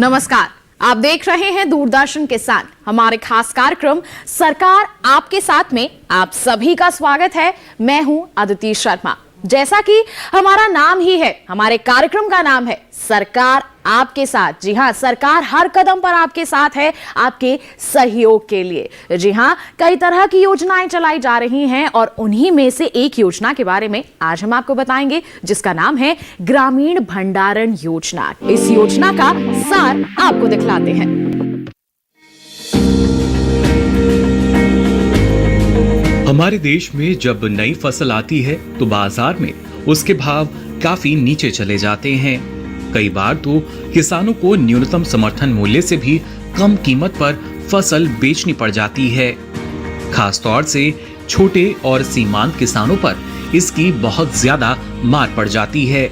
नमस्कार, आप देख रहे हैं दूरदर्शन किसान। हमारे खास कार्यक्रम सरकार आपके साथ में आप सभी का स्वागत है। मैं हूं अदिति शर्मा। जैसा कि हमारा नाम ही है, हमारे कार्यक्रम का नाम है सरकार आपके साथ। जी हां, सरकार हर कदम पर आपके साथ है, आपके सहयोग के लिए। जी हां, कई तरह की योजनाएं चलाई जा रही हैं और उन्हीं में से एक योजना के बारे में आज हम आपको बताएंगे, जिसका नाम है ग्रामीण भंडारण योजना। इस योजना का सार आपको दिखलाते हैं। हमारे देश में जब नई फसल आती है तो बाजार में उसके भाव काफी नीचे चले जाते हैं। कई बार तो किसानों को न्यूनतम समर्थन मूल्य से भी कम कीमत पर फसल बेचनी पड़ जाती है। खास तौर से छोटे और सीमांत किसानों पर इसकी बहुत ज्यादा मार पड़ जाती है।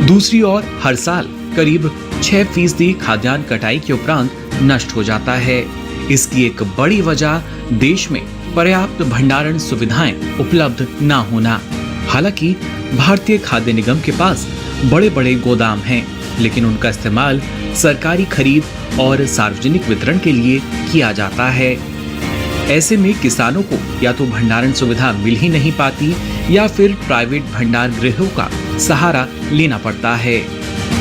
दूसरी ओर हर साल करीब 6% खाद्यान्न कटाई के उपरांत नष्ट हो जाता है। इसकी एक बड़ी वजह देश में पर्याप्त भंडारण सुविधाएं उपलब्ध न होना। हालांकि भारतीय खाद्य निगम के पास बड़े बड़े गोदाम हैं, लेकिन उनका इस्तेमाल सरकारी खरीद और सार्वजनिक वितरण के लिए किया जाता है। ऐसे में किसानों को या तो भंडारण सुविधा मिल ही नहीं पाती या फिर प्राइवेट भंडार गृहों का सहारा लेना पड़ता है।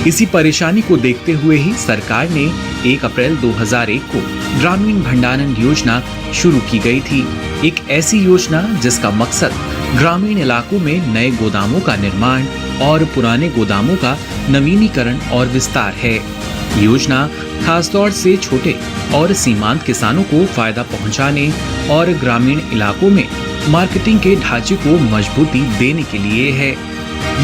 इसी परेशानी को देखते हुए ही सरकार ने 1 अप्रैल 2001 को ग्रामीण भंडारण योजना शुरू की गई थी। एक ऐसी योजना जिसका मकसद ग्रामीण इलाकों में नए गोदामों का निर्माण और पुराने गोदामों का नवीनीकरण और विस्तार है। योजना खासतौर से छोटे और सीमांत किसानों को फायदा पहुंचाने और ग्रामीण इलाकों में मार्केटिंग के ढांचे को मजबूती देने के लिए है।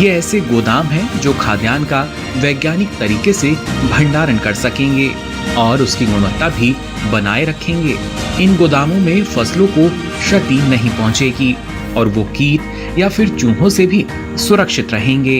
ये ऐसे गोदाम हैं जो खाद्यान्न का वैज्ञानिक तरीके से भंडारण कर सकेंगे और उसकी गुणवत्ता भी बनाए रखेंगे। इन गोदामों में फसलों को क्षति नहीं पहुंचेगी और वो कीट या फिर चूहों से भी सुरक्षित रहेंगे।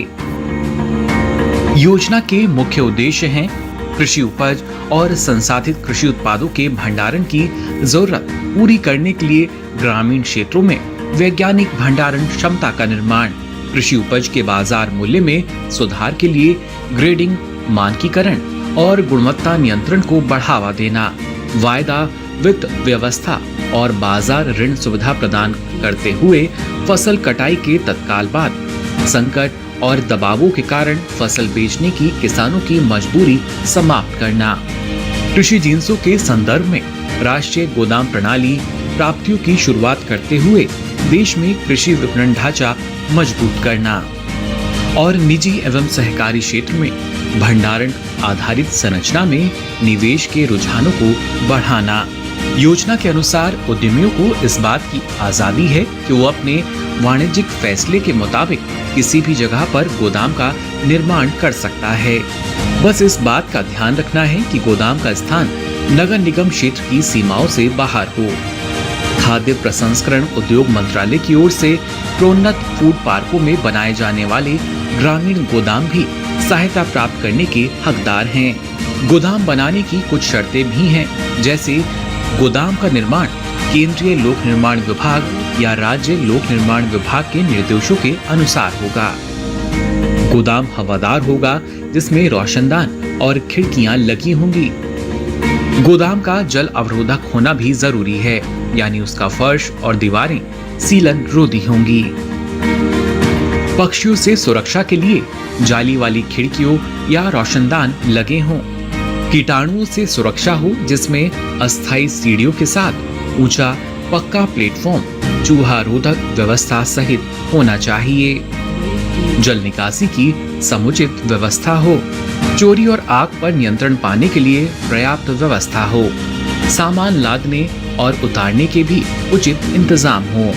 योजना के मुख्य उद्देश्य हैं कृषि उपज और संसाधित कृषि उत्पादों के भंडारण की जरूरत पूरी करने के लिए ग्रामीण क्षेत्रों में वैज्ञानिक भंडारण क्षमता का निर्माण, कृषि उपज के बाजार मूल्य में सुधार के लिए ग्रेडिंग, मानकीकरण और गुणवत्ता नियंत्रण को बढ़ावा देना, वायदा वित्त व्यवस्था और बाजार ऋण सुविधा प्रदान करते हुए फसल कटाई के तत्काल बाद संकट और दबावों के कारण फसल बेचने की किसानों की मजबूरी समाप्त करना। कृषि जिन्सों के संदर्भ में राष्ट्रीय गोदाम प्रणाली प्राप्तियों की शुरुआत करते हुए देश में कृषि विपणन ढांचा मजबूत करना और निजी एवं सहकारी क्षेत्र में भंडारण आधारित संरचना में निवेश के रुझानों को बढ़ाना। योजना के अनुसार उद्यमियों को इस बात की आजादी है कि वो अपने वाणिज्यिक फैसले के मुताबिक किसी भी जगह पर गोदाम का निर्माण कर सकता है। बस इस बात का ध्यान रखना है कि गोदाम का स्थान नगर निगम क्षेत्र की सीमाओं से बाहर हो। खाद्य प्रसंस्करण उद्योग मंत्रालय की ओर से प्रोन्नत फूड पार्कों में बनाए जाने वाले ग्रामीण गोदाम भी सहायता प्राप्त करने के हकदार हैं। गोदाम बनाने की कुछ शर्तें भी हैं, जैसे गोदाम का निर्माण केंद्रीय लोक निर्माण विभाग या राज्य लोक निर्माण विभाग के निर्देशों के अनुसार होगा। गोदाम हवादार होगा, जिसमें रोशनदान और खिड़कियां लगी होंगी। गोदाम का जल अवरोधक होना भी जरूरी है, यानी उसका फर्श और दीवारें सीलन रोधी होंगी। पक्षियों से सुरक्षा के लिए जाली वाली खिड़कियों या रोशनदान लगे हों। कीटाणुओं से सुरक्षा हो, जिसमें अस्थायी सीढ़ियों के साथ ऊंचा पक्का प्लेटफॉर्म चूहा रोधक व्यवस्था सहित होना चाहिए। जल निकासी की समुचित व्यवस्था हो। चोरी और आग पर नियंत्रण पाने के लिए पर्याप्त व्यवस्था हो। सामान लादने और उतारने के भी उचित इंतजाम हो।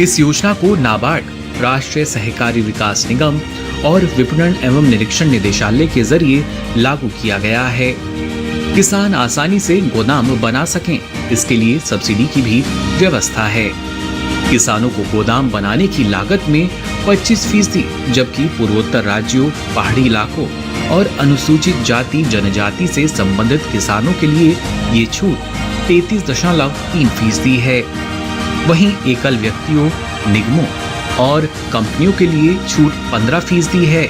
इस योजना को नाबार्ड, राष्ट्रीय सहकारी विकास निगम और विपणन एवं निरीक्षण निदेशालय के जरिए लागू किया गया है। किसान आसानी से गोदाम बना सकें, इसके लिए सब्सिडी की भी व्यवस्था है। किसानों को गोदाम बनाने की लागत में 25%, जबकि पूर्वोत्तर राज्यों, पहाड़ी इलाकों और अनुसूचित जाति जनजाति से संबंधित किसानों के लिए ये छूट 33.3% है। वहीं एकल व्यक्तियों, निगमों और कंपनियों के लिए छूट 15% है।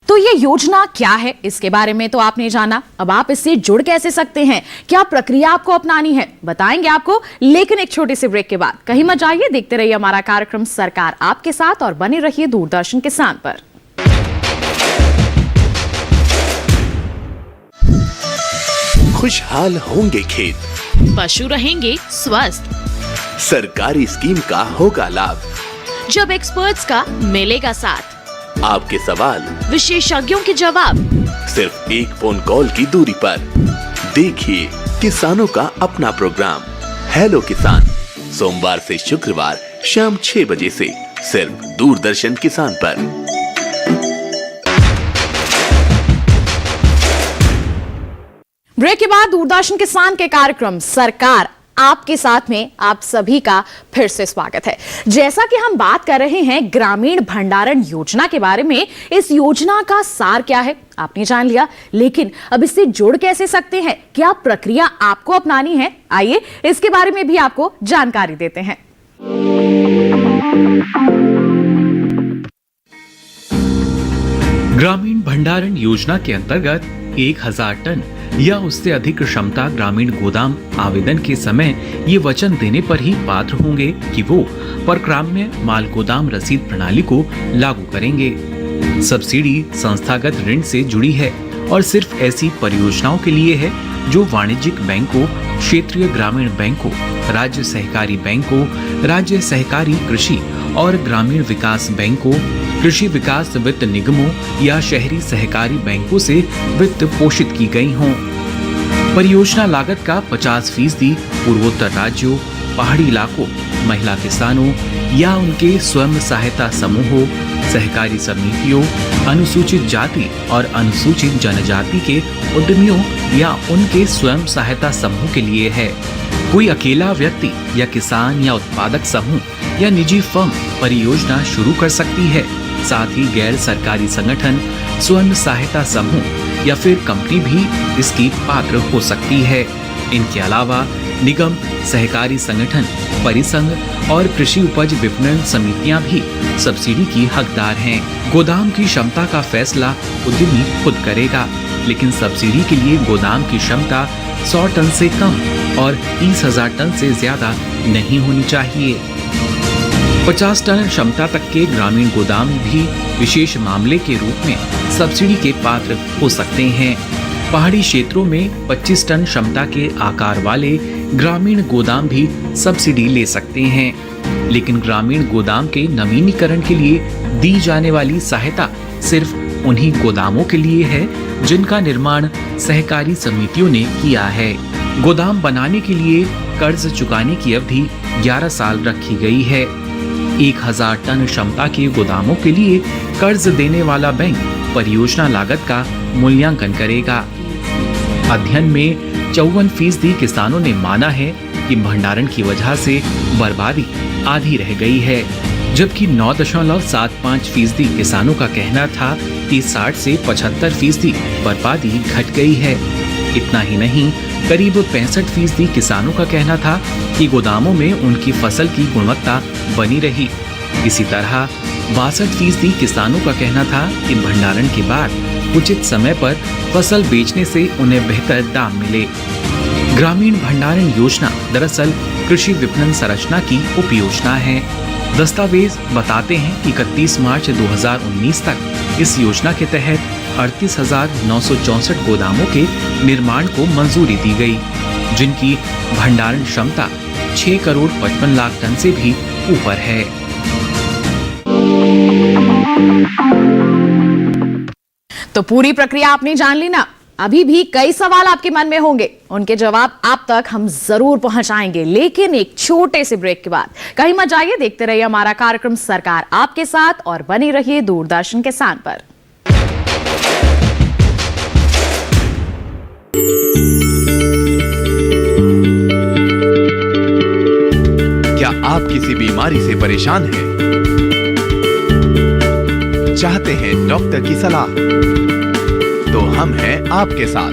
तो ये योजना क्या है, इसके बारे में तो आपने जाना। अब आप इससे जुड़ कैसे सकते हैं, क्या प्रक्रिया आपको अपनानी है, बताएंगे आपको, लेकिन एक छोटे से ब्रेक के बाद। कहीं मत जाइए, देखते रहिए हमारा कार्यक्रम सरकार आपके साथ और बने रहिए दूरदर्शन किसान पर। खुशहाल होंगे खेत, पशु रहेंगे स्वस्थ, सरकारी स्कीम का होगा लाभ, जब एक्सपर्ट्स का मिलेगा साथ, आपके सवाल विशेषज्ञों के जवाब, सिर्फ एक फोन कॉल की दूरी पर। देखिए किसानों का अपना प्रोग्राम हेलो किसान, सोमवार से शुक्रवार शाम 6 बजे से सिर्फ दूरदर्शन किसान पर। ब्रेक के बाद दूरदर्शन किसान के कार्यक्रम सरकार आपके साथ में आप सभी का फिर से स्वागत है। जैसा कि हम बात कर रहे हैं ग्रामीण भंडारण योजना के बारे में, इस योजना का सार क्या है आपने जान लिया, लेकिन अब इससे जुड़ कैसे सकते हैं, क्या प्रक्रिया आपको अपनानी है, आइए इसके बारे में भी आपको जानकारी देते हैं। ग्रामीण भंडारण योजना के अंतर्गत 1000 टन या उससे अधिक क्षमता ग्रामीण गोदाम आवेदन के समय ये वचन देने पर ही पात्र होंगे कि वो परक्राम्य माल गोदाम रसीद प्रणाली को लागू करेंगे। सब्सिडी संस्थागत ऋण से जुड़ी है और सिर्फ ऐसी परियोजनाओं के लिए है जो वाणिज्यिक बैंकों, क्षेत्रीय ग्रामीण बैंकों, राज्य सहकारी बैंकों, राज्य सहकारी कृषि और ग्रामीण विकास बैंकों, कृषि विकास वित्त निगमों या शहरी सहकारी बैंकों से वित्त पोषित की गई हों। परियोजना लागत का 50% पूर्वोत्तर राज्यों, पहाड़ी इलाकों, महिला किसानों या उनके स्वयं सहायता समूहों, सहकारी समितियों, अनुसूचित जाति और अनुसूचित जनजाति के उद्यमियों या उनके स्वयं सहायता समूह के लिए है। कोई अकेला व्यक्ति या किसान या उत्पादक समूह या निजी फर्म परियोजना शुरू कर सकती है। साथ ही गैर सरकारी संगठन, स्वयं सहायता समूह या फिर कंपनी भी इसकी पात्र हो सकती है। इनके अलावा निगम, सहकारी संगठन, परिसंघ और कृषि उपज विपणन समितियां भी सब्सिडी की हकदार हैं। गोदाम की क्षमता का फैसला उद्यमी खुद करेगा, लेकिन सब्सिडी के लिए गोदाम की क्षमता 100 टन से कम और 30,000 टन से ज्यादा नहीं होनी चाहिए। 50 टन क्षमता तक के ग्रामीण गोदाम भी विशेष मामले के रूप में सब्सिडी के पात्र हो सकते हैं। पहाड़ी क्षेत्रों में 25 टन क्षमता के आकार वाले ग्रामीण गोदाम भी सब्सिडी ले सकते हैं, लेकिन ग्रामीण गोदाम के नवीनीकरण के लिए दी जाने वाली सहायता सिर्फ उन्हीं गोदामों के लिए है जिनका निर्माण सहकारी समितियों ने किया है। गोदाम बनाने के लिए कर्ज चुकाने की अवधि 11 साल रखी गई है। 1000 टन क्षमता के गोदामों के लिए कर्ज देने वाला बैंक परियोजना लागत का मूल्यांकन करेगा। अध्ययन में 54% किसानों ने माना है कि भंडारण की वजह से बर्बादी आधी रह गई है, जबकि 9.75% किसानों का कहना था कि 60 से 75% बर्बादी घट गई है। इतना ही नहीं, करीब 65% किसानों का कहना था कि गोदामों में उनकी फसल की गुणवत्ता बनी रही। इसी तरह 62% किसानों का कहना था कि भंडारण के बाद उचित समय पर फसल बेचने से उन्हें बेहतर दाम मिले। ग्रामीण भंडारण योजना दरअसल कृषि विपणन संरचना की उपयोजना है। दस्तावेज बताते हैं कि 31 मार्च 2019 तक इस योजना के तहत 38,964 गोदामों के निर्माण को मंजूरी दी गई, जिनकी भंडारण क्षमता 6 करोड़ 55 लाख टन से भी ऊपर है। तो पूरी प्रक्रिया आपने जान ली ना। अभी भी कई सवाल आपके मन में होंगे, उनके जवाब आप तक हम जरूर पहुंचाएंगे, लेकिन एक छोटे से ब्रेक के बाद। कहीं मत जाइए, देखते रहिए हमारा कार्यक्रम सरकार आपके साथ और बने रहिए दूरदर्शन किसान पर। क्या आप किसी बीमारी से परेशान हैं? चाहते हैं डॉक्टर की सलाह? तो हम हैं आपके साथ,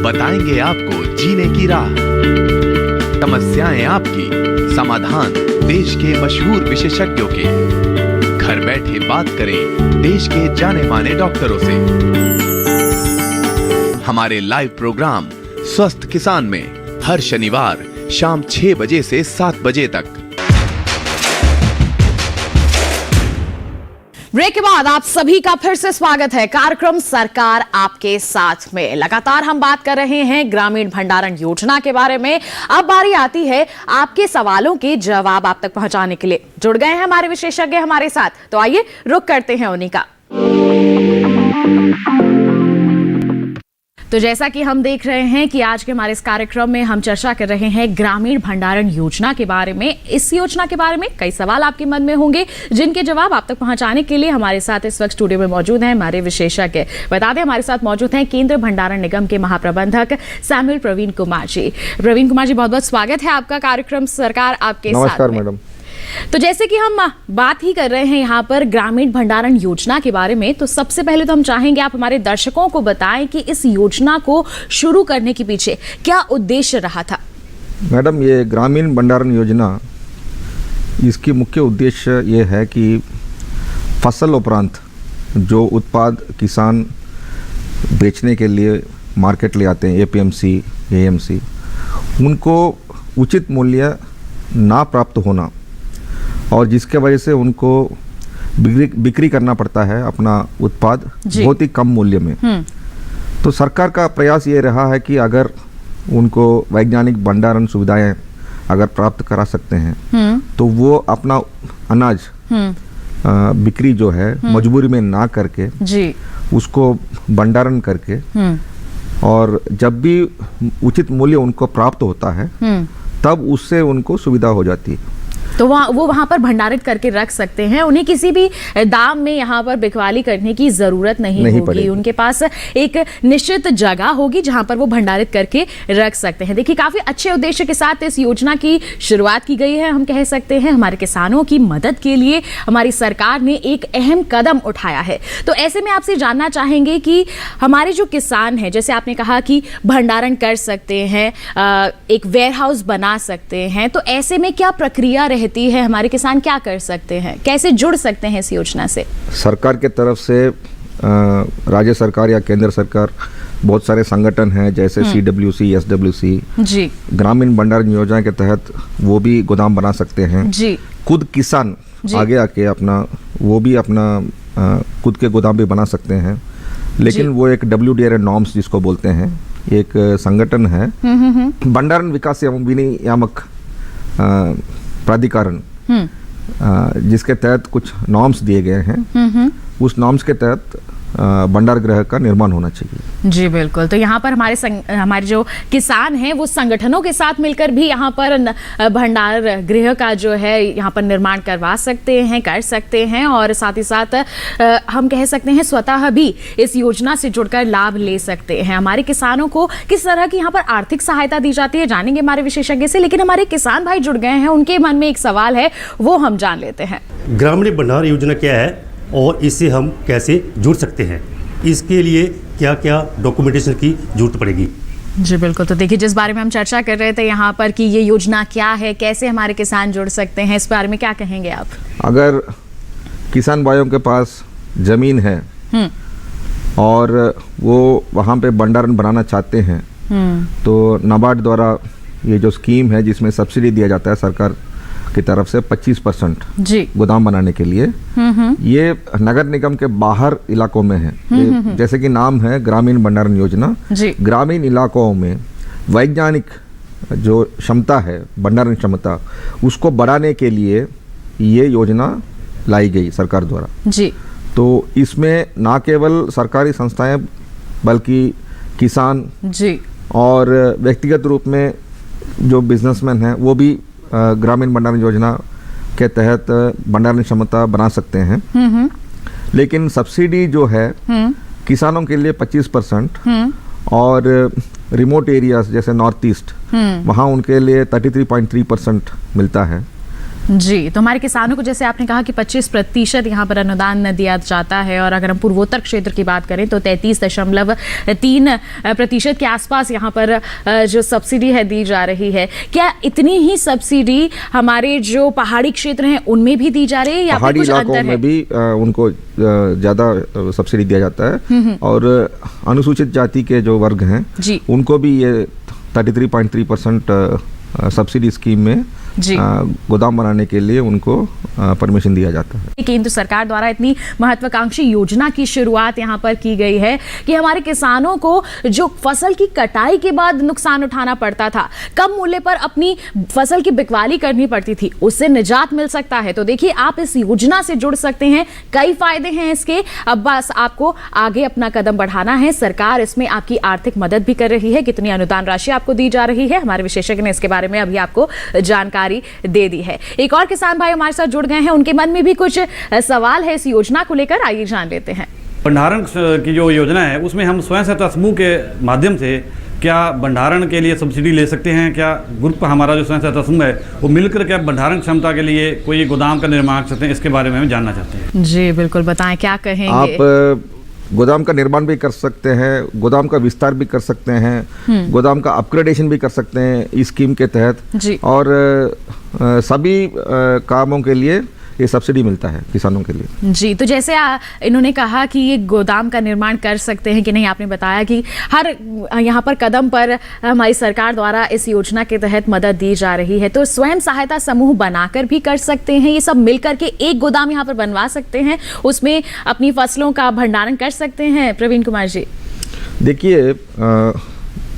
बताएंगे आपको जीने की राह। समस्याएं आपकी, समाधान देश के मशहूर विशेषज्ञों के। घर बैठे बात करें देश के जाने माने डॉक्टरों से। हमारे लाइव प्रोग्राम स्वस्थ किसान में हर शनिवार शाम 6 बजे से 7 बजे तक। ब्रेक के बाद आप सभी का फिर से स्वागत है कार्यक्रम सरकार आपके साथ में। लगातार हम बात कर रहे हैं ग्रामीण भंडारण योजना के बारे में। अब बारी आती है आपके सवालों के जवाब आप तक पहुंचाने के लिए। जुड़ गए हैं हमारे विशेषज्ञ हमारे साथ, तो आइए रुक करते हैं उन्हीं का। तो जैसा कि हम देख रहे हैं कि आज के हमारे इस कार्यक्रम में हम चर्चा कर रहे हैं ग्रामीण भंडारण योजना के बारे में। इस योजना के बारे में कई सवाल आपके मन में होंगे जिनके जवाब आप तक पहुंचाने के लिए हमारे साथ इस वक्त स्टूडियो में मौजूद हैं हमारे विशेषज्ञ। बता दें हमारे साथ मौजूद हैं केंद्र भंडारण निगम के महाप्रबंधक सैमुअल प्रवीण कुमार जी। प्रवीण कुमार जी, बहुत बहुत स्वागत है आपका कार्यक्रम सरकार आपके साथ। नमस्कार मैडम। तो जैसे कि हम बात ही कर रहे हैं यहाँ पर ग्रामीण भंडारण योजना के बारे में, तो सबसे पहले तो हम चाहेंगे आप हमारे दर्शकों को बताएं कि इस योजना को शुरू करने के पीछे क्या उद्देश्य रहा था। मैडम, ये ग्रामीण भंडारण योजना, इसकी मुख्य उद्देश्य ये है कि फसल उपरांत जो उत्पाद किसान बेचने के लिए मार्केट ले आते हैं, एपीएमसी, एएमसी, उनको उचित मूल्य ना प्राप्त होना और जिसके वजह से उनको बिक्री करना पड़ता है अपना उत्पाद बहुत ही कम मूल्य में। तो सरकार का प्रयास ये रहा है कि अगर उनको वैज्ञानिक भंडारण सुविधाएं अगर प्राप्त करा सकते हैं तो वो अपना अनाज बिक्री जो है मजबूरी में ना करके जी उसको भंडारण करके और जब भी उचित मूल्य उनको प्राप्त होता है तब उससे उनको सुविधा हो जाती है। तो वो वहाँ पर भंडारित करके रख सकते हैं। उन्हें किसी भी दाम में यहाँ पर बिकवाली करने की जरूरत नहीं होगी। उनके पास एक निश्चित जगह होगी जहाँ पर वो भंडारित करके रख सकते हैं। देखिए, काफी अच्छे उद्देश्य के साथ इस योजना की शुरुआत की गई है। हम कह सकते हैं हमारे किसानों की मदद के लिए हमारी सरकार ने एक अहम कदम उठाया है। तो ऐसे में आपसे जानना चाहेंगे कि हमारे जो किसान हैं, जैसे आपने कहा कि भंडारण कर सकते हैं, एक वेयर हाउस बना सकते हैं, तो ऐसे में क्या प्रक्रिया रहती है? हमारे किसान क्या कर सकते हैं, कैसे जुड़ सकते हैं इस योजना से? सरकार के तरफ से राज्य सरकार या केंद्र सरकार बहुत सारे संगठन हैं, जैसे CWC, SWC जी, ग्रामीण भंडारण योजना के तहत वो भी गोदाम बना सकते हैं जी। खुद किसान आगे आके अपना खुद के गोदाम भी बना सकते हैं। लेकिन वो एक WDRA नॉर्म्स जिसको बोलते हैं, एक संगठन है भंडारण विकास एवं विनियामक प्राधिकरण, जिसके तहत कुछ नॉर्म्स दिए गए हैं। उस नॉर्म्स के तहत भंडार गृह का निर्माण होना चाहिए। जी बिल्कुल। तो यहाँ पर हमारे जो किसान हैं वो संगठनों के साथ मिलकर भी यहाँ पर भंडार गृह का जो है यहाँ पर निर्माण करवा सकते हैं, कर सकते हैं, और साथ ही साथ हम कह सकते हैं स्वतः भी इस योजना से जुड़कर लाभ ले सकते हैं। हमारे किसानों को किस तरह की यहाँ पर आर्थिक सहायता दी जाती है जानेंगे हमारे विशेषज्ञ से, लेकिन हमारे किसान भाई जुड़ गए हैं, उनके मन में एक सवाल है, वो हम जान लेते हैं। ग्रामीण भंडार योजना क्या है और इससे हम कैसे जुड़ सकते हैं, इसके लिए क्या क्या डॉक्यूमेंटेशन की जरूरत पड़ेगी? जी बिल्कुल। तो देखिए, जिस बारे में हम चर्चा कर रहे थे यहाँ पर कि ये योजना क्या है, कैसे हमारे किसान जुड़ सकते हैं, इस बारे में क्या कहेंगे आप? अगर किसान भाइयों के पास जमीन है और वो वहाँ पे भंडारण बनाना चाहते हैं तो नाबार्ड द्वारा ये जो स्कीम है जिसमें सब्सिडी दिया जाता है सरकार की तरफ से 25% जी गोदाम बनाने के लिए, ये नगर निगम के बाहर इलाकों में है। जैसे कि नाम है ग्रामीण भंडारण योजना। ग्रामीण इलाकों में वैज्ञानिक जो क्षमता है, भंडारण क्षमता, उसको बढ़ाने के लिए ये योजना लाई गई सरकार द्वारा जी। तो इसमें ना केवल सरकारी संस्थाएं बल्कि किसान जी और व्यक्तिगत रूप में जो बिजनेसमैन हैं वो भी ग्रामीण भंडारण योजना के तहत भंडारण क्षमता बना सकते हैं। लेकिन सब्सिडी जो है किसानों के लिए 25% और रिमोट एरियाज जैसे नॉर्थ ईस्ट, वहाँ उनके लिए 33.3% मिलता है। जी, तो हमारे किसानों को जैसे आपने कहा कि 25% यहाँ पर अनुदान दिया जाता है, और अगर हम पूर्वोत्तर क्षेत्र की बात करें तो 33.3% के आसपास यहाँ पर जो सब्सिडी है दी जा रही है। क्या इतनी ही सब्सिडी हमारे जो पहाड़ी क्षेत्र हैं उनमें भी दी जा रही है, या फिर पहाड़ी कुछ इलाकों अंतर है? में भी उनको ज़्यादा सब्सिडी दिया जाता है, और अनुसूचित जाति के जो वर्ग हैं जी। उनको भी ये 33.3% सब्सिडी स्कीम में जी। गोदाम बनाने के लिए उनको परमिशन दिया जाता है। केंद्र सरकार द्वारा इतनी महत्वाकांक्षी योजना की शुरुआत यहाँ पर की गई है कि हमारे किसानों को जो फसल की कटाई के बाद नुकसान उठाना पड़ता था, कम मूल्य पर अपनी फसल की बिकवाली करनी पड़ती थी, उससे निजात मिल सकता है। तो देखिए, आप इस योजना से जुड़ सकते हैं, कई फायदे हैं इसके। अब बस आपको आगे अपना कदम बढ़ाना है। सरकार इसमें आपकी आर्थिक मदद भी कर रही है। कितनी अनुदान राशि आपको दी जा रही है, हमारे विशेषज्ञ ने इसके बारे में अभी आपको जानकारी दे दी है। एक और किसान भाई हमारे साथ जुड़ गए हैं, उनके मन में भी कुछ सवाल है इस योजना को लेकर, आइए जान लेते हैं। भंडारण की जो योजना है उसमें हम स्वयं सहायता समूह के माध्यम से क्या भंडारण के लिए सब्सिडी ले सकते हैं? क्या ग्रुप हमारा जो स्वयं सहायता समूह है वो मिलकर क्या भंडारण क्षमता के लिए कोई गोदाम का निर्माण कर सकते हैं? इसके बारे में हम जानना चाहते हैं। जी बिल्कुल, बताएं क्या कहेंगे। आप गोदाम का निर्माण भी कर सकते हैं, गोदाम का विस्तार भी कर सकते हैं, गोदाम का अपग्रेडेशन भी कर सकते हैं इस स्कीम के तहत जी। और सभी कामों के लिए ये सब्सिडी मिलता है किसानों के लिए। जी, तो जैसे इन्होंने कहा कि ये गोदाम का निर्माण कर सकते हैं कि नहीं, आपने बताया कि हर यहाँ पर कदम पर हमारी सरकार द्वारा इस योजना के तहत मदद दी जा रही है। तो स्वयं सहायता समूह बनाकर भी कर सकते हैं, ये सब मिलकर के एक गोदाम यहाँ पर बनवा सकते हैं, उसमें अपनी फसलों का भंडारण कर सकते हैं। प्रवीण कुमार जी, देखिए,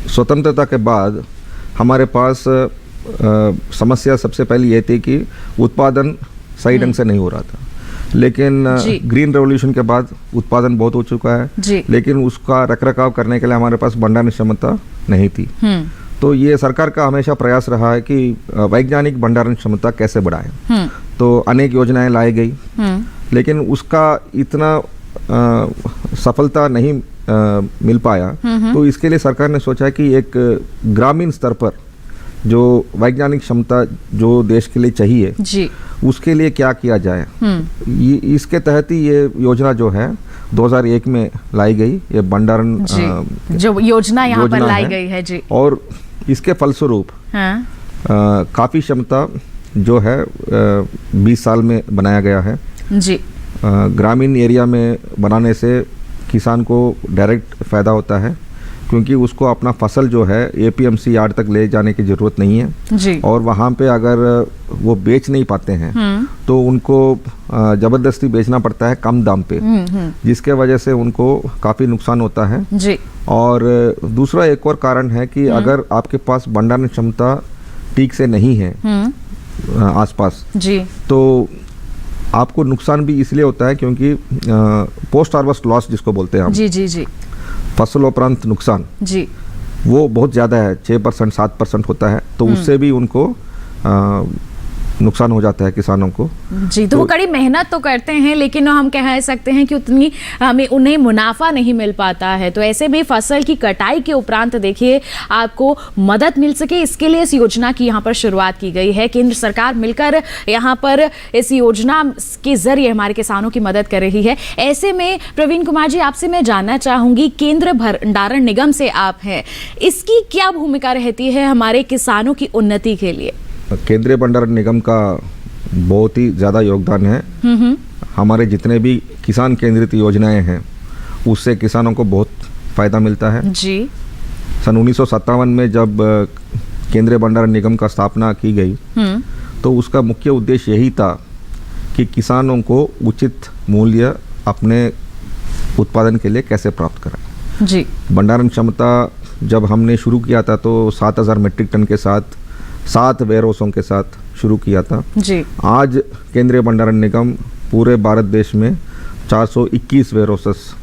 स्वतंत्रता के बाद हमारे पास समस्या सबसे पहले ये थी कि उत्पादन सही ढंग से नहीं हो रहा था, लेकिन ग्रीन रेवोल्यूशन के बाद उत्पादन बहुत हो चुका है, लेकिन उसका रखरखाव करने के लिए हमारे पास भंडारण क्षमता नहीं थी। तो ये सरकार का हमेशा प्रयास रहा है कि वैज्ञानिक भंडारण क्षमता कैसे बढ़ाएं। तो अनेक योजनाएं लाई गई, लेकिन उसका इतना सफलता नहीं मिल पाया। तो इसके लिए सरकार ने सोचा कि एक ग्रामीण स्तर पर जो वैज्ञानिक क्षमता जो देश के लिए चाहिए जी, उसके लिए क्या किया जाए। इसके तहत ही ये योजना जो है 2001 में लाई गई, ये भंडारण जो योजना यहाँ पर लाई गई है जी। और इसके फलस्वरूप काफ़ी क्षमता जो है 20 साल में बनाया गया है जी। ग्रामीण एरिया में बनाने से किसान को डायरेक्ट फ़ायदा होता है, क्योंकि उसको अपना फसल जो है एपीएमसी यार्ड तक ले जाने की ज़रूरत नहीं है जी। और वहाँ पे अगर वो बेच नहीं पाते हैं तो उनको ज़बरदस्ती बेचना पड़ता है कम दाम पे, जिसके वजह से उनको काफ़ी नुकसान होता है जी। और दूसरा एक और कारण है कि अगर आपके पास भंडारण क्षमता ठीक से नहीं है आसपास जी, तो आपको नुकसान भी इसलिए होता है क्योंकि पोस्ट हार्वेस्ट लॉस जिसको बोलते हैं हम, जी जी जी, फसलोपरांत नुकसान जी, वो बहुत ज़्यादा है, 6% 7% होता है। तो उससे भी उनको नुकसान हो जाता है किसानों को जी। तो वो कड़ी मेहनत तो करते हैं, लेकिन हम कह सकते हैं कि उतनी हमें उन्हें मुनाफा नहीं मिल पाता है। तो ऐसे में फसल की कटाई के उपरांत देखिए आपको मदद मिल सके, इसके लिए इस योजना की यहाँ पर शुरुआत की गई है। केंद्र सरकार मिलकर यहाँ पर इस योजना के जरिए हमारे किसानों की मदद कर रही है। ऐसे में प्रवीण कुमार जी, आपसे मैं जानना चाहूंगी, केंद्र भंडारण निगम से आप हैं, इसकी क्या भूमिका रहती है हमारे किसानों की उन्नति के लिए? केंद्रीय भंडारण निगम का बहुत ही ज़्यादा योगदान है। हमारे जितने भी किसान केंद्रित योजनाएं हैं उससे किसानों को बहुत फ़ायदा मिलता है जी। सन 1957 में जब केंद्रीय भंडारण निगम का स्थापना की गई तो उसका मुख्य उद्देश्य यही था कि किसानों को उचित मूल्य अपने उत्पादन के लिए कैसे प्राप्त कराएं जी। भंडारण क्षमता जब हमने शुरू किया था तो 7000 मीट्रिक टन के साथ 7 वेयरहाउसों के साथ शुरू किया था जी। आज केंद्रीय भंडारण निगम पूरे भारत देश में 421 warehouses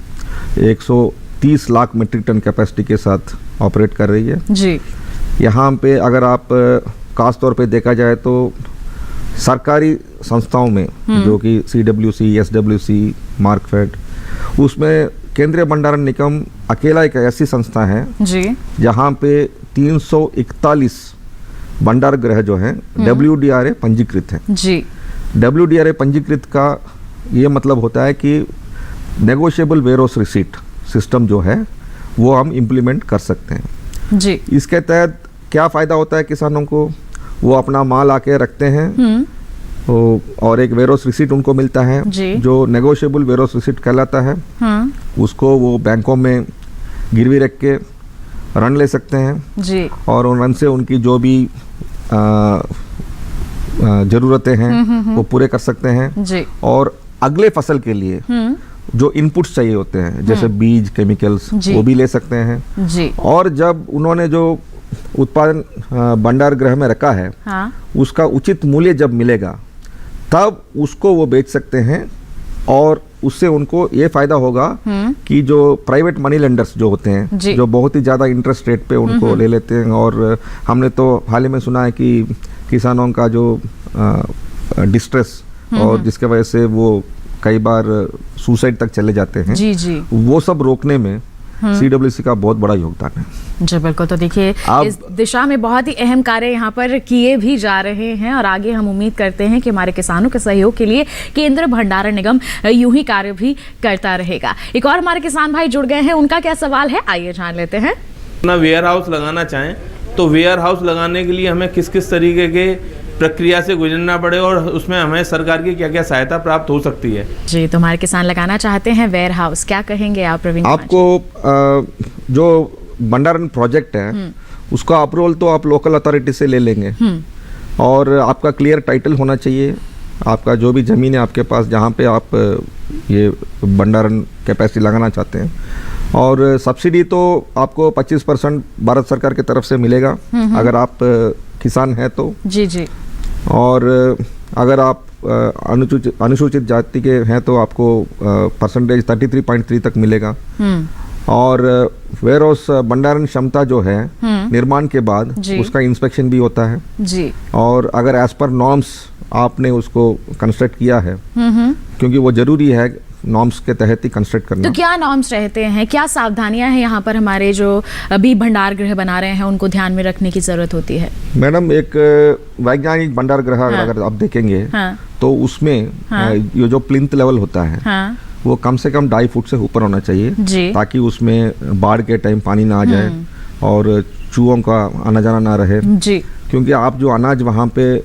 130 lakh metric ton capacity के साथ ऑपरेट कर रही है जी। यहाँ पे अगर आप खास तौर पे देखा जाए तो सरकारी संस्थाओं में जो कि CWC, SWC, मार्कफेड, उसमें केंद्रीय भंडारण निगम अकेला एक ऐसी संस्था है जी जहाँ पे 341 भंडार गृह जो है WDRA पंजीकृत है। जी। WDRA पंजीकृत का ये मतलब होता है कि नेगोशिएबल वेयरहाउस रिसीट सिस्टम जो है वो हम इम्प्लीमेंट कर सकते हैं। जी। इसके तहत क्या फ़ायदा होता है किसानों को, वो अपना माल आके रखते हैं और एक वेयरहाउस रिसीट उनको मिलता है जी। जो नेगोशिएबल वेयरहाउस रिसीट कहलाता है। उसको वो बैंकों में गिरवी रख के ऋण ले सकते हैं जी। और उन ऋण से उनकी जो भी ज़रूरतें हैं वो पूरे कर सकते हैं जी। और अगले फसल के लिए जो इनपुट्स चाहिए होते हैं जैसे बीज, केमिकल्स, जी। वो भी ले सकते हैं जी। और जब उन्होंने जो उत्पादन भंडार गृह में रखा है हाँ। उसका उचित मूल्य जब मिलेगा तब उसको वो बेच सकते हैं और उससे उनको ये फायदा होगा कि जो प्राइवेट मनी लेंडर्स जो होते हैं जी। जो बहुत ही ज़्यादा इंटरेस्ट रेट पे उनको ले लेते हैं और हमने तो हाल ही में सुना है कि किसानों का जो डिस्ट्रेस और जिसके वजह से वो कई बार सुसाइड तक चले जाते हैं, जी जी। वो सब रोकने में CWC का बहुत बड़ा योगदान है। जी बिल्कुल। तो देखिए इस दिशा में बहुत ही अहम कार्य यहाँ पर किए भी जा रहे हैं और आगे हम उम्मीद करते हैं कि हमारे किसानों के सहयोग के लिए केंद्र भंडारण निगम यूं ही कार्य भी करता रहेगा। एक और हमारे किसान भाई जुड़ गए हैं, उनका क्या सवाल है आइए जान लेते हैं। अपना वेयर हाउस लगाना चाहें तो वेयर हाउस लगाने के लिए हमें किस किस तरीके के प्रक्रिया से गुजरना पड़े और उसमें हमें सरकार की क्या क्या सहायता प्राप्त हो सकती है? जी, तो हमारे किसान लगाना चाहते हैं वेयर हाउस, क्या कहेंगे आप प्रवीण? आपको जो भंडारण प्रोजेक्ट है उसका अप्रूवल तो आप लोकल अथॉरिटी से ले लेंगे और आपका क्लियर टाइटल होना चाहिए। आपका जो भी ज़मीन है आपके पास जहाँ पे आप ये भंडारण कैपेसिटी लगाना चाहते हैं, और सब्सिडी तो आपको 25% भारत सरकार की तरफ से मिलेगा अगर आप किसान हैं तो। जी जी। और अगर आप अनुसूचित जाति के हैं तो आपको परसेंटेज 33.3 तक मिलेगा। और वेयर हाउस भंडारण क्षमता जो है निर्माण के बाद उसका इंस्पेक्शन भी होता है जी। और अगर एज पर नॉर्म्स आपने उसको कंस्ट्रक्ट किया है, क्योंकि वो जरूरी है नॉर्म्स के तहत ही कंस्ट्रक्ट करना। तो क्या नॉर्म्स रहते हैं, क्या सावधानियां हैं यहाँ पर हमारे जो अभी भंडार गृह बना रहे हैं उनको ध्यान में रखने की जरूरत होती है? मैडम, एक वैज्ञानिक भंडार गृह अगर आप देखेंगे तो उसमें ये जो प्लिंथ लेवल होता है वो कम से कम 2.5 फुट से ऊपर होना चाहिए ताकि उसमें बाढ़ के टाइम पानी ना आ जाए और चूहों का आना जाना ना रहे जी। क्योंकि आप जो अनाज वहाँ पे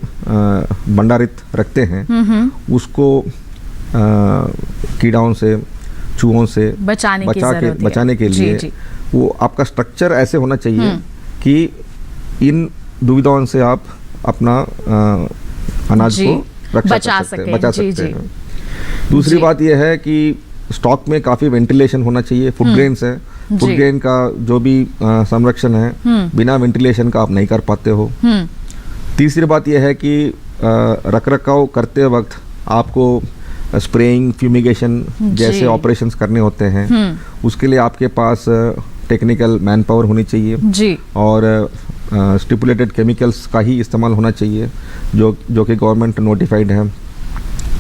भंडारित रखते हैं उसको कीड़ाओं से, चूहों से बचाने के लिए जी। वो आपका स्ट्रक्चर ऐसे होना चाहिए कि इन दुविधाओं से आप अपना अनाज को बचा सकते हैं। दूसरी बात यह है कि स्टॉक में काफ़ी वेंटिलेशन होना चाहिए। फूड ग्रेन्स है, फूड ग्रेन का जो भी संरक्षण है बिना वेंटिलेशन का आप नहीं कर पाते हो। तीसरी बात यह है कि रखरखाव करते वक्त आपको स्प्रेइंग, फ्यूमिगेशन जैसे ऑपरेशंस करने होते हैं, उसके लिए आपके पास टेक्निकल मैन पावर होनी चाहिए जी। और स्टिपुलेटेड केमिकल्स का ही इस्तेमाल होना चाहिए जो कि गवर्नमेंट नोटिफाइड है।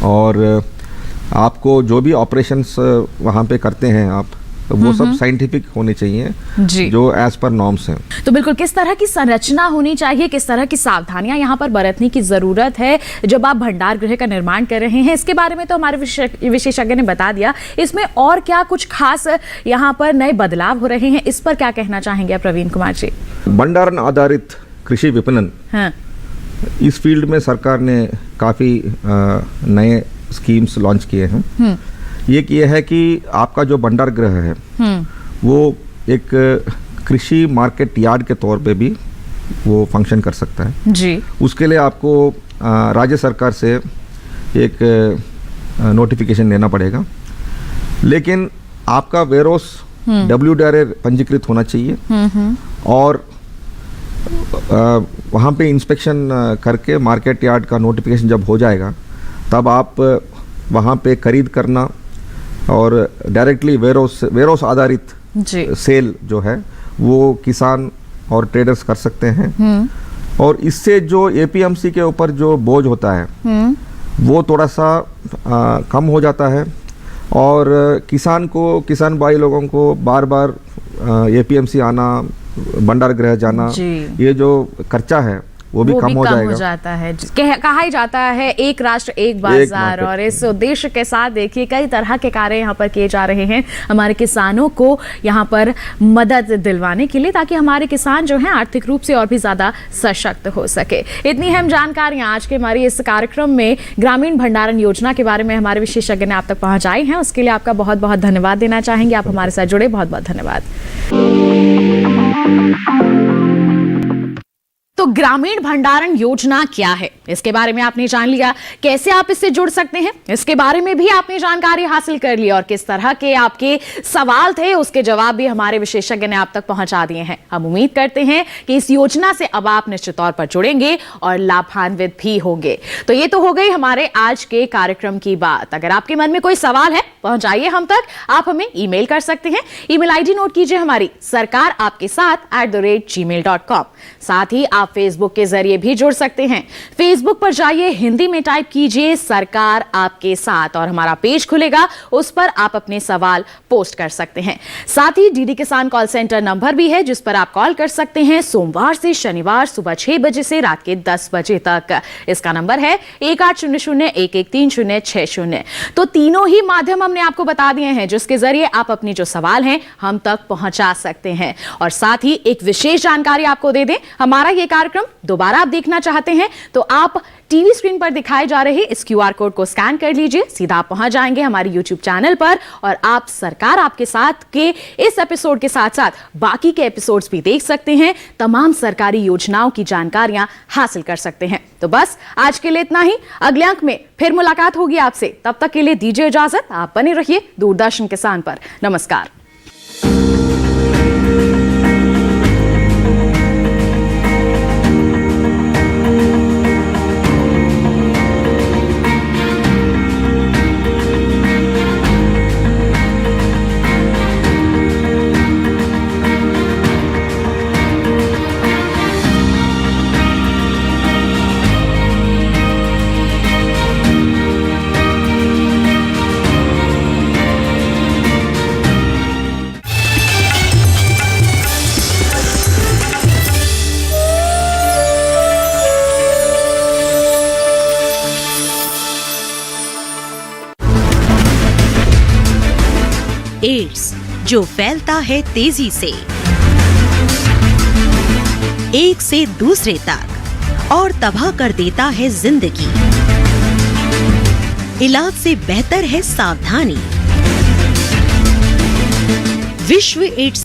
और आपको जो भी ऑपरेशंस वहाँ पे करते हैं आप, वो सब साइंटिफिक होने चाहिए जी। जो एज पर नॉर्म्स हैं। तो बिल्कुल किस तरह की संरचना होनी चाहिए, किस तरह की सावधानियां यहाँ पर बरतने की जरूरत है जब आप भंडार गृह का निर्माण कर रहे हैं, इसके बारे में तो हमारे विशेषज्ञ ने बता दिया। इसमें और क्या कुछ खास यहाँ पर नए बदलाव हो रहे हैं, इस पर क्या कहना चाहेंगे प्रवीण कुमार जी? भंडारण आधारित कृषि विपणन, इस फील्ड में सरकार ने काफ़ी नए स्कीम्स लॉन्च किए हैं। ये किया है कि आपका जो भंडार गृह है वो एक कृषि मार्केट यार्ड के तौर पे भी वो फंक्शन कर सकता है जी। उसके लिए आपको राज्य सरकार से एक नोटिफिकेशन लेना पड़ेगा, लेकिन आपका वेयरहाउस WDRA पंजीकृत होना चाहिए और वहाँ पे इंस्पेक्शन करके मार्केट यार्ड का नोटिफिकेशन जब हो जाएगा तब आप वहाँ पे खरीद करना और डायरेक्टली वेयरहाउस आधारित सेल जो है वो किसान और ट्रेडर्स कर सकते हैं। और इससे जो APMC के ऊपर जो बोझ होता है वो थोड़ा सा कम हो जाता है और किसान भाई लोगों को बार बार APMC आना, भंडार गृह जाना, ये जो खर्चा है वो भी कम हो जाएगा। जाता है। कहा ही जाता है एक राष्ट्र एक बाजार, और इस उद्देश्य के साथ देखिए कई तरह के कार्य यहाँ पर किए जा रहे हैं हमारे किसानों को यहाँ पर मदद दिलवाने के लिए, ताकि हमारे किसान जो हैं आर्थिक रूप से और भी ज्यादा सशक्त हो सके। इतनी अहम जानकारियां आज के हमारे इस कार्यक्रम में ग्रामीण भंडारण योजना के बारे में हमारे विशेषज्ञ ने आप तक पहुंचाई हैं, उसके लिए आपका बहुत बहुत धन्यवाद देना चाहेंगे। आप हमारे साथ जुड़े, बहुत बहुत धन्यवाद। तो ग्रामीण भंडारण योजना क्या है, इसके बारे में आपने जान लिया। कैसे आप इससे जुड़ सकते हैं, इसके बारे में भी आपने जानकारी हासिल कर ली, और किस तरह के आपके सवाल थे उसके जवाब भी हमारे विशेषज्ञ ने आप तक पहुंचा दिए हैं। हम उम्मीद करते हैं कि इस योजना से अब आप निश्चित तौर पर जुड़ेंगे और लाभान्वित भी होंगे। तो ये तो हो गई हमारे आज के कार्यक्रम की बात। अगर आपके मन में कोई सवाल है, पहुंचाइए हम तक। आप हमें ईमेल कर सकते हैं। ईमेल आईडी नोट कीजिए हमारी, sarkaraapkesath@gmail.com। साथ ही आप फेसबुक के जरिए भी जुड़ सकते हैं। फेसबुक पर जाइए, हिंदी में टाइप कीजिए सरकार आपके साथ, और हमारा पेज खुलेगा, उस पर आप अपने सवाल पोस्ट कर सकते हैं। साथ ही डीडी किसान कॉल सेंटर नंबर भी है, जिस पर आप कॉल कर सकते हैं सोमवार से शनिवार सुबह 6 बजे से रात के 10 बजे तक। इसका नंबर है 1800-113-060। तो तीनों ही माध्यम हमने आपको बता दिए हैं, जिसके जरिए आप अपनी जो सवाल हैं हम तक पहुंचा सकते हैं। और साथ ही एक विशेष जानकारी आपको दे दें, हमारा ये कार्यक्रम दोबारा आप देखना चाहते हैं तो आप टीवी स्क्रीन पर दिखाए जा रहे इस QR कोड को स्कैन कर लीजिए, सीधा आप पहुंच जाएंगे हमारे YouTube चैनल पर, और आप सरकार आपके साथ के इस एपिसोड के साथ साथ बाकी के एपिसोड्स भी देख सकते हैं। तमाम सरकारी योजनाओं की जानकारियां हासिल कर सकते हैं। तो बस आज के लिए इतना ही। अगले अंक में फिर मुलाकात होगी आपसे, तब तक के लिए दीजिए इजाजत। आप बने रहिए दूरदर्शन किसान पर। नमस्कार। एड्स जो फैलता है तेजी से एक से दूसरे तक और तबाह कर देता है जिंदगी। इलाज से बेहतर है सावधानी। विश्व एड्स